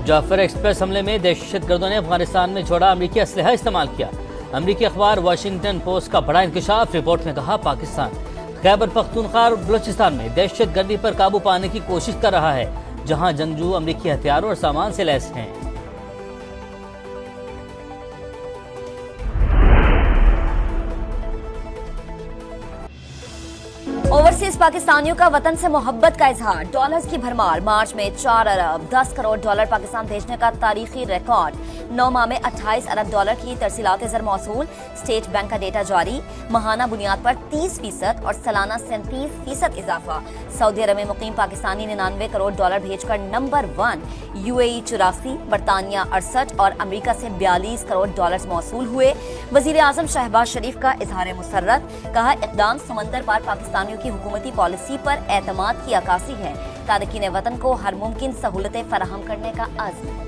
Jafar express हमले में दहशतगर्दों ने अफगानिस्तान में छोड़ा अमरीकी असलहा इस्तेमाल किया। अमरीकी अखबार वाशिंगटन पोस्ट का बड़ा इंकशाफ। रिपोर्ट में कहा पाकिस्तान खैबर पख्तूनख्वा और बलूचिस्तान में दहशतगर्दी पर काबू पाने की कोशिश कर रहा है, जहां जंगजू अमरीकी हथियारों और सामान से लैस हैं। ओवरसीज पाकिस्तानियों का वतन से मोहब्बत का इजहार, डॉलर्स की भरमार। मार्च में 4 अरब 10 करोड़ डॉलर पाकिस्तान भेजने का तारीखी रिकॉर्ड। 9 माह में 28 अरब डॉलर की तरसीलात ज़र मौसूल। स्टेट बैंक का डेटा जारी। माहाना बुनियाद पर 30% और सालाना 37% इजाफा। सऊदी अरब में मुकीम पाकिस्तानी 99 करोड़ डॉलर भेजकर नंबर 1। UAE 84, बरतानिया 68 और अमरीका से 42 करोड़ डॉलर मौसूल हुए। वजीर आजम शहबाज शरीफ का इजहार मुसर्रत, कहा इक़दाम समंदर पार पाकिस्तानियों की हुकूमती पॉलिसी पर एतमाद की अक्कासी है। तारकीन वतन को हर मुमकिन सहूलतें फराहम करने का आज़म।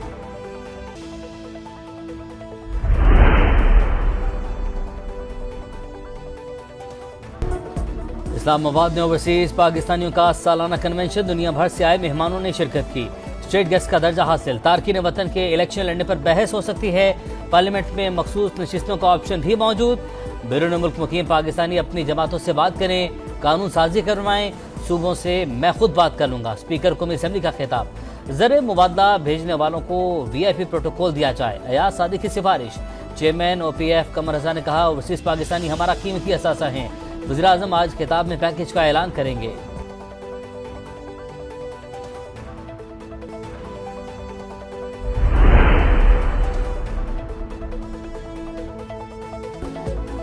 इस्लामाबाद में ओवरसीज पाकिस्तानियों का सालाना कन्वेंशन, दुनिया भर से आए मेहमानों ने शिरकत की। स्टेट गेस्ट का दर्जा हासिल। तारकीन वतन के इलेक्शन लड़ने पर बहस हो सकती है। पार्लियामेंट में मखसूस नशिस्तों का ऑप्शन भी मौजूद। बैरून मुल्क मुकीम पाकिस्तानी अपनी जमातों से बात करें, कानून साजी करवाएं। सूबों से मैं खुद बात कर लूंगा, स्पीकर कौमी असम्बली का खिताब। ज़र मुबादला भेजने वालों को VIP प्रोटोकॉल दिया जाए, अयाज सादी की सिफारिश। चेयरमैन OPF कमर रजा ने कहा ओवरसीज पाकिस्तानी हमारा कीमती असासा हैं। वज़ीर आज़म आज खिताब में पैकेज का ऐलान करेंगे।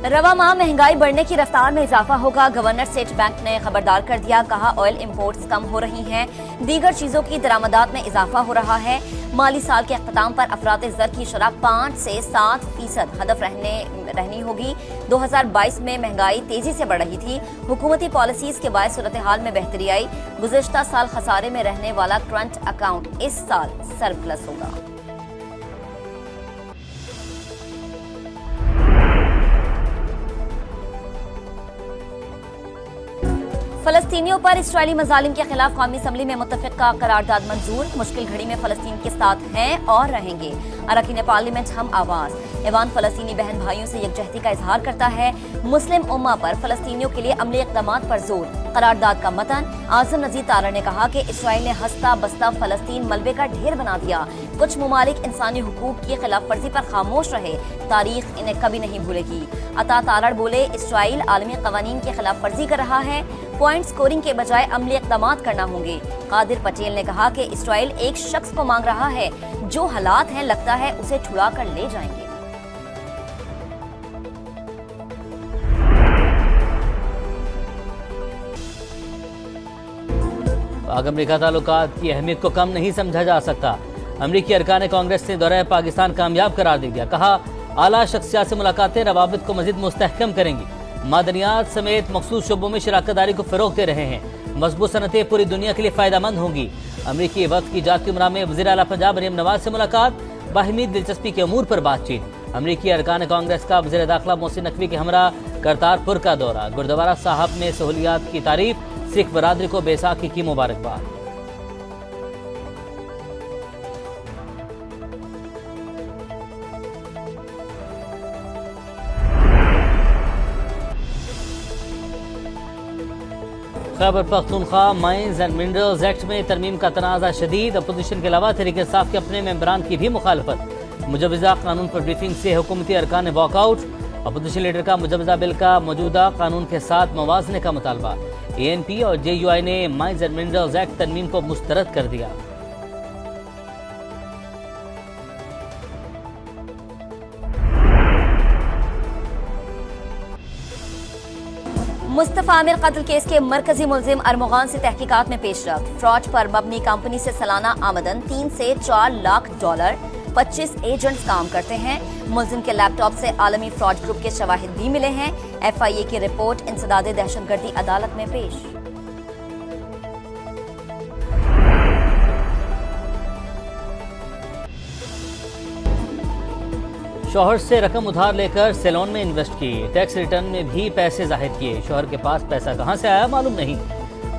रवा माह महंगाई बढ़ने की रफ्तार में इजाफा होगा। गवर्नर स्टेट बैंक ने खबरदार कर दिया, कहा ऑयल इंपोर्ट्स कम हो रही हैं, दीगर चीजों की दरामदात में इजाफा हो रहा है। माली साल के अख्ताम पर अफरात ज़र की शरह 5 से 7% हदफ रहनी होगी। 2022 में महंगाई तेजी से बढ़ रही थी। हुकूमती पॉलिसीज के बायस सूरत हाल में बेहतरी आई। गुज़िश्ता साल खसारे में रहने वाला करंट अकाउंट इस साल सरप्लस होगा। फलस्तीनियों पर इस्राइली मजालिम के खिलाफ कौमी असम्बली में मुत्तफ़िक़ा करारदाद मंजूर। मुश्किल घड़ी में फलस्तीन के साथ हैं और रहेंगे। अरकान पार्लियामेंट हम आवाज़। ऐवान फलस्तीनी बहन भाइयों से यकजहती का इजहार करता है। मुस्लिम उम्मा पर फलस्तीनियों के लिए अमली इक़दामात पर जोर। करारदाद का मतन। आज़म नज़ीर तारा ने कहा कि इसराइल ने हंसता बसता फलस्तीन मलबे का ढेर बना दिया। कुछ ममालिक इंसानी हुकूक की खिलाफ वर्जी पर खामोश रहे, तारीख इन्हें कभी नहीं भूलेगी। अता तारड़ बोले इसराइल आलमी कवानीन की खिलाफ वर्जी कर रहा है, पॉइंट स्कोरिंग के बजाय अमली इक़दामात करना होंगे। कादिर पटेल ने कहा कि इसराइल एक शख्स को मांग रहा है, जो हालात हैं लगता है उसे छुड़ा कर ले जाएंगे। पाक अमरीका ताल्लुकात की अहमियत को कम नहीं समझा जा सकता। अमरीकी अरकान कांग्रेस ने दौरा पाकिस्तान कामयाब करार दे दिया। कहा आला शख्सियात से मुलाकातें रवाबित को मजीद मुस्तहकम करेंगी। मादनियात समेत मखसूस शोबों में शराकतदारी को फ़रोग़ दे रहे हैं। मजबूत सनतें पूरी दुनिया के लिए फ़ायदेमंद होंगी। अमरीकी वक्त की जाती उमरा में वज़ीर आला पंजाब मरियम नवाज से मुलाकात, बाहिमी दिलचस्पी के अमूर पर बातचीत। अमरीकी अरकान कांग्रेस का वज़ीर दाखिला मोहसिन नकवी के हमरा करतारपुर का दौरा। गुरुद्वारा साहब में सहूलियात की तारीफ, सिख बरादरी को बैसाखी की मुबारकबाद। Khyber Pakhtunkhwa mines and minerals act में तरमीम का तनाज़ा शदीद। अपोजिशन के अलावा तहरीक इंसाफ के अपने मेंबरान की भी मुखालफत। मुजवज़ा कानून पर ब्रीफिंग से हुकूमती अरकान ने वॉकआउट। अपोजिशन लीडर का मुजवज़ा बिल का मौजूदा कानून के साथ मवाजने का मुतालबा। ANP और JUI ने माइंस एंड मिनरल्स एक्ट तरमीम को मुस्तरद कर दिया। मुस्तफा आमिर कत्ल केस के मरकजी मुलजिम अरमुगान से तहकीकात में पेशरफ्त। फ्रॉड पर मबनी कंपनी से सालाना आमदन 3 से 4 लाख डॉलर। 25 एजेंट्स काम करते हैं। मुलजिम के लैपटॉप से आलमी फ्रॉड ग्रुप के शवाहिद भी मिले हैं। FIA की रिपोर्ट इंसदादे दहशतगर्दी अदालत में पेश। शौहर से रकम उधार लेकर सैलून में इन्वेस्ट की। टैक्स रिटर्न में भी पैसे जाहिर किए। शौहर के पास पैसा कहां से आया मालूम नहीं।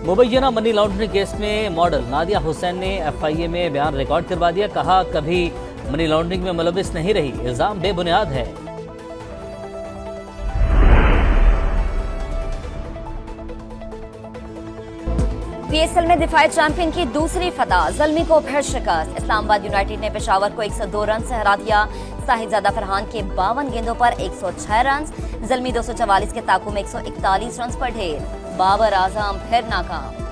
मुबैना मनी लॉन्ड्रिंग केस में मॉडल नादिया हुसैन ने FIA में बयान रिकॉर्ड करवा दिया। कहा, कभी मनी लॉन्ड्रिंग में मुलविस नहीं रही, इल्जाम बेबुनियाद है। PSL में दिफाई चैंपियन की दूसरी फतह, ज़ल्मी को फिर शिकस्त। इस्लामाबाद यूनाइटेड ने पेशावर को 102 रन से हरा दिया। साहिबजादा फरहान के 52 गेंदों पर 106 रन, ज़ल्मी 244 के ताकू में 141 रन पर ढेर। बाबर आजम फिर नाकाम।